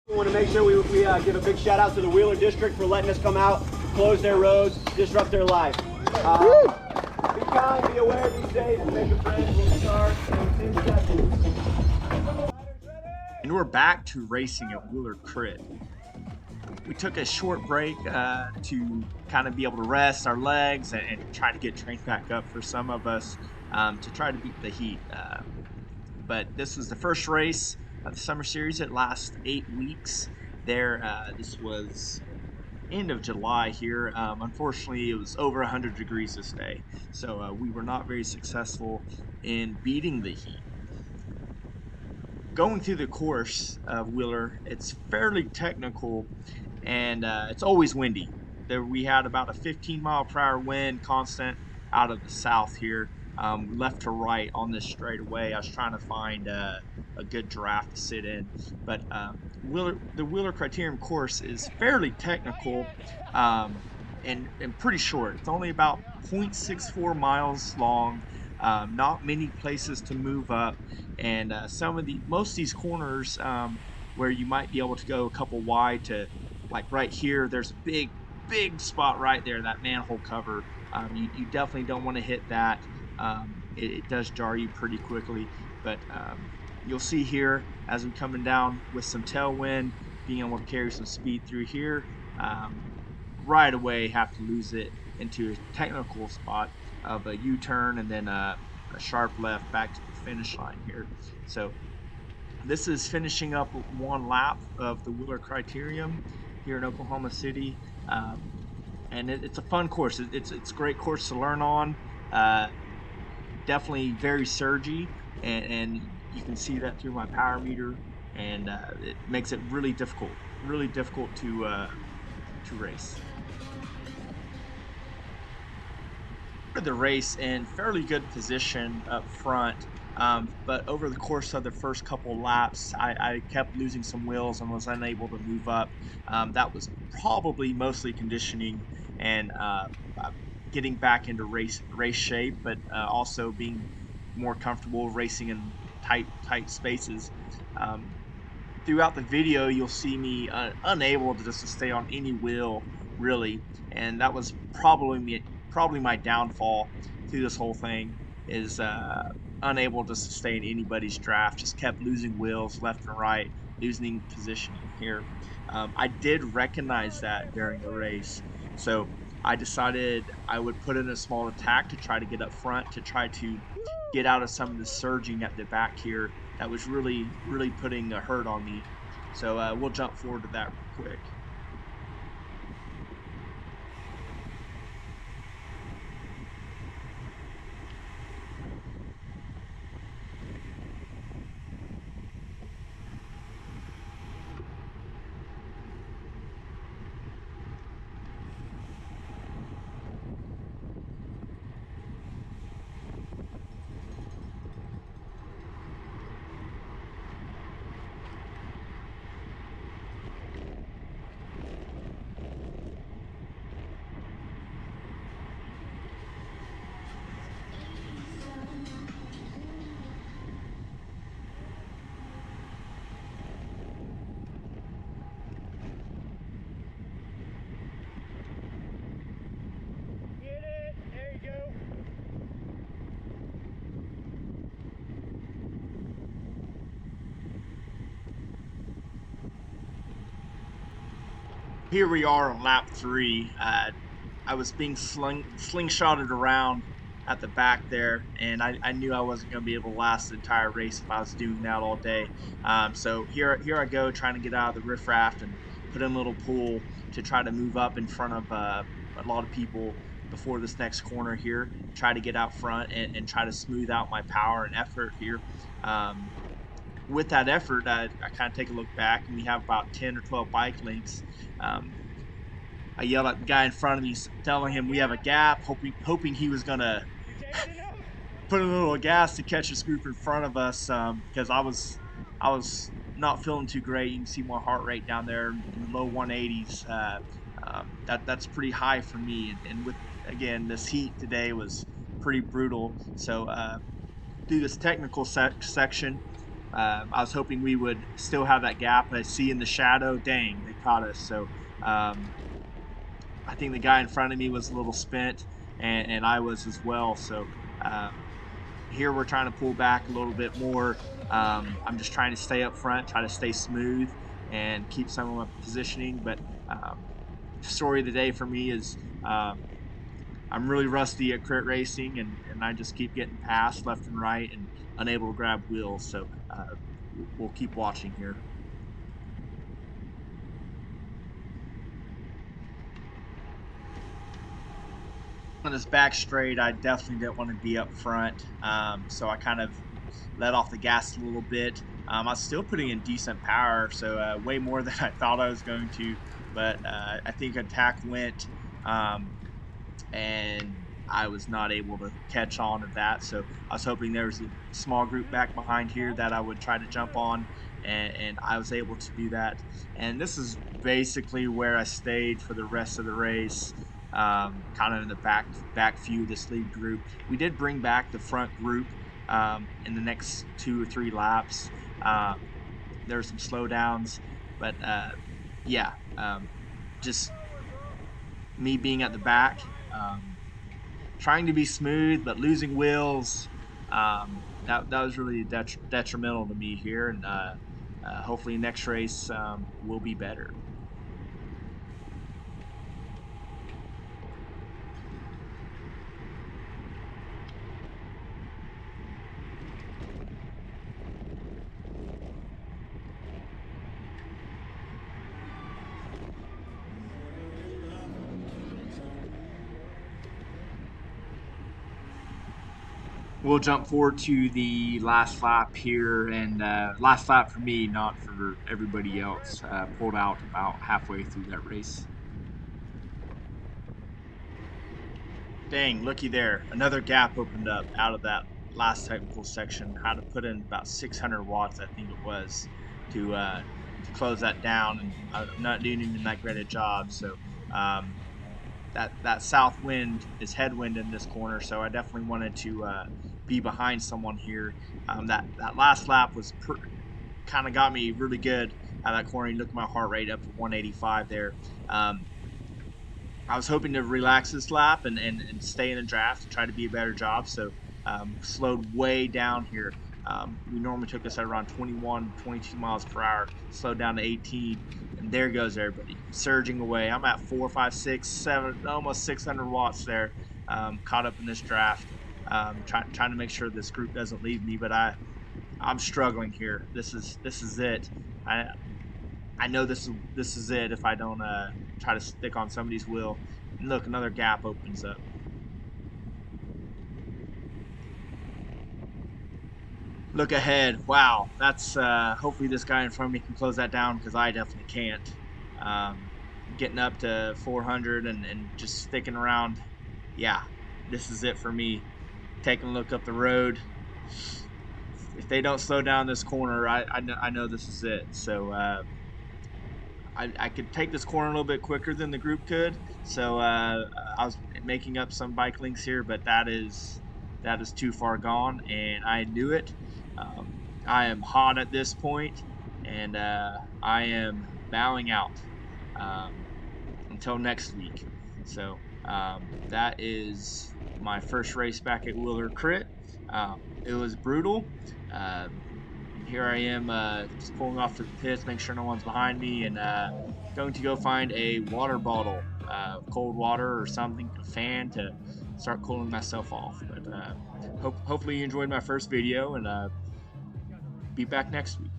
We want to make sure we give a big shout out to the Wheeler District for letting us come out, close their roads, disrupt their life. Be kind, be aware, be safe, make a friend. We'll start in 10 seconds. And we're back to racing at Wheeler Crit. We took a short break to kind of be able to rest our legs and try to get trained back up for some of us to try to beat the heat. But this was the first race of the summer series. It lasts 8 weeks. This was end of July here. Unfortunately, it was over 100 degrees this day, so we were not very successful in beating the heat. Going through the course of Wheeler, it's fairly technical and it's always windy. We had about a 15-mile-per-hour wind constant out of the south here, left to right on this straightaway. I was trying to find a good draft to sit in, but the Wheeler Criterium course is fairly technical and pretty short. It's only about 0.64 miles long. Not many places to move up, and most of these corners where you might be able to go a couple wide to, like right here, there's a big spot right there, that manhole cover. You definitely don't want to hit that. It does jar you pretty quickly, but you'll see here as we're coming down with some tailwind, being able to carry some speed through here, right away have to lose it into a technical spot of a U-turn and then a sharp left back to the finish line here. So this is finishing up one lap of the Wheeler Criterium here in Oklahoma City, and it's a fun course. It's a great course to learn on. Definitely very surgy, and you can see that through my power meter, and it makes it really difficult to race. The race in fairly good position up front, but over the course of the first couple laps, I kept losing some wheels and was unable to move up. That was probably mostly conditioning and getting back into race shape, but also being more comfortable racing in tight spaces. Throughout the video, you'll see me unable to just stay on any wheel really, and that was probably my downfall through this whole thing, is unable to sustain anybody's draft. Just kept losing wheels left and right, losing positioning here. I did recognize that during the race, so I decided I would put in a small attack to try to get up front, to try to get out of some of the surging at the back here that was really putting a hurt on me. So we'll jump forward to that real quick. Here we are on lap 3. I was being slingshotted around at the back there, and I knew I wasn't going to be able to last the entire race if I was doing that all day. So here I go, trying to get out of the riffraff and put in a little pool to try to move up in front of a lot of people before this next corner here. Try to get out front and try to smooth out my power and effort here. With that effort, I kind of take a look back, and we have about 10 or 12 bike links. I yelled at the guy in front of me, telling him we have a gap, hoping he was gonna put a little gas to catch this group in front of us, because I was not feeling too great. You can see my heart rate down there in the low 180s. That's pretty high for me, and with, again, this heat today was pretty brutal. So through this technical section, I was hoping we would still have that gap. I see in the shadow, dang, they caught us. So I think the guy in front of me was a little spent, and I was as well. So here we're trying to pull back a little bit more. I'm just trying to stay up front, try to stay smooth, and keep some of my positioning. But story of the day for me is I'm really rusty at crit racing, and I just keep getting passed left and right and unable to grab wheels. So we'll keep watching here. On this back straight, I definitely didn't want to be up front, so I kind of let off the gas a little bit. I was still putting in decent power, so way more than I thought I was going to, but I think attack went, and I was not able to catch on to that. So I was hoping there was a small group back behind here that I would try to jump on, and I was able to do that. And this is basically where I stayed for the rest of the race. Kind of in the back few of this lead group. We did bring back the front group in the next 2 or 3 laps. There were some slowdowns, but yeah, just me being at the back, trying to be smooth, but losing wheels. That was really detrimental to me here, and hopefully next race will be better. We'll jump forward to the last lap here, and last lap for me, not for everybody else. Pulled out about halfway through that race. Dang, looky there. Another gap opened up out of that last technical section. Had to put in about 600 watts, I think it was, to close that down, and I'm not doing even that great a job. So that south wind is headwind in this corner, so I definitely wanted to be behind someone here. That last lap was kind of got me really good out of that corner. You look at my heart rate up to 185 there. I was hoping to relax this lap and stay in the draft and try to be a better job. So slowed way down here. We normally took us at around 21, 22 miles per hour, slowed down to 18, and there goes everybody surging away. I'm at 4, 5, 6, 7, almost 600 watts there, caught up in this draft, trying to make sure this group doesn't leave me, but I'm struggling here. This is it. I know this is it if I don't try to stick on somebody's wheel. And look, another gap opens up. Look ahead. Wow, that's hopefully this guy in front of me can close that down, because I definitely can't. Getting up to 400 and just sticking around. Yeah, this is it for me. Taking a look up the road. If they don't slow down this corner, I know this is it. So I could take this corner a little bit quicker than the group could. So I was making up some bike links here, but that is too far gone, and I knew it. I am hot at this point, and I am bowing out until next week. So that is my first race back at Wheeler Crit. It was brutal. Here I am just pulling off to the pits, make sure no one's behind me, and going to go find a water bottle, cold water or something, a fan to start cooling myself off. But hopefully you enjoyed my first video, and be back next week.